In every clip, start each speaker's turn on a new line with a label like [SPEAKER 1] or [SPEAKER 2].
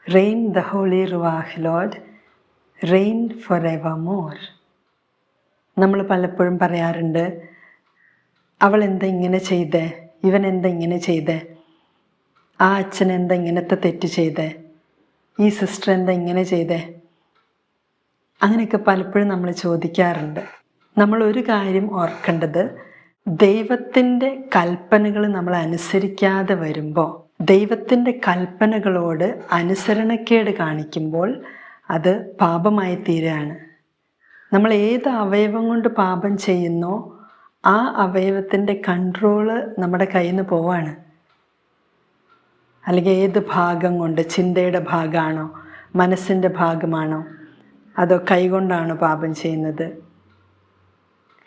[SPEAKER 1] Reign the Holy Ruach, Lord, reign forevermore. നമ്മൾ പലപ്പോഴും പറയാറുണ്ട്, അവൾ എന്താ ഇങ്ങനെ ചെയ്തേ, ഇവൻ എന്താ ഇങ്ങനെ ചെയ്തേ, ആ അച്ഛൻ എന്താ ഇങ്ങനത്തെ തെറ്റ് ചെയ്തേ, ഈ സിസ്റ്റർ എന്താ ഇങ്ങനെ ചെയ്തേ. അങ്ങനെയൊക്കെ പലപ്പോഴും നമ്മൾ ചോദിക്കാറുണ്ട്. നമ്മൾ ഒരു കാര്യം ഓർക്കേണ്ടത്, ദൈവത്തിൻ്റെ കൽപ്പനകൾ നമ്മൾ അനുസരിക്കാതെ വരുമ്പോൾ, ദൈവത്തിൻ്റെ കൽപ്പനകളോട് അനുസരണക്കേട് കാണിക്കുമ്പോൾ അത് പാപമായി തീരുകയാണ്. നമ്മൾ ഏത് അവയവം കൊണ്ട് പാപം ചെയ്യുന്നോ ആ അവയവത്തിൻ്റെ കൺട്രോള് നമ്മുടെ കയ്യിൽ നിന്ന് പോവാണ്. അല്ലെങ്കിൽ ഏത് ഭാഗം കൊണ്ട്, ചിന്തയുടെ ഭാഗമാണോ, മനസ്സിൻ്റെ ഭാഗമാണോ, അതോ കൈകൊണ്ടാണോ പാപം ചെയ്യുന്നത്,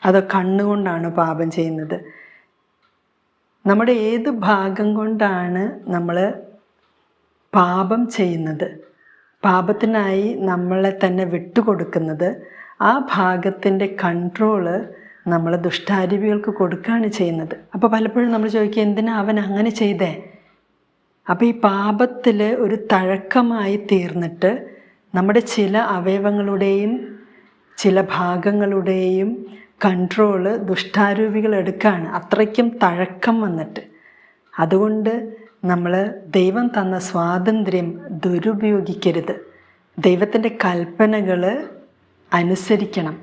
[SPEAKER 1] അതോ കണ്ണുകൊണ്ടാണോ പാപം ചെയ്യുന്നത്. നമ്മുടെ ഏത് ഭാഗം കൊണ്ടാണ് നമ്മൾ പാപം ചെയ്യുന്നത്, പാപത്തിനായി നമ്മളെ തന്നെ വിട്ടുകൊടുക്കുന്നത്, ആ ഭാഗത്തിൻ്റെ കൺട്രോള് നമ്മൾ ദുഷ്ടാരൂപികൾക്ക് കൊടുക്കുകയാണ് ചെയ്യുന്നത്. അപ്പോൾ പലപ്പോഴും നമ്മൾ ചോദിക്കുക, എന്തിനാ അവൻ അങ്ങനെ ചെയ്തേ. അപ്പോൾ ഈ പാപത്തിൽ ഒരു തഴക്കമായി തീർന്നിട്ട് നമ്മുടെ ചില അവയവങ്ങളുടെയും ചില ഭാഗങ്ങളുടെയും കൺട്രോള് ദുഷ്ടാരൂപികൾ എടുക്കുകയാണ്, അത്രയ്ക്കും തഴക്കം വന്നിട്ട്. അതുകൊണ്ട് നമ്മൾ ദൈവം തന്ന സ്വാതന്ത്ര്യം ദുരുപയോഗിക്കരുത്. ദൈവത്തിൻ്റെ കൽപ്പനകൾ അനുസരിക്കണം.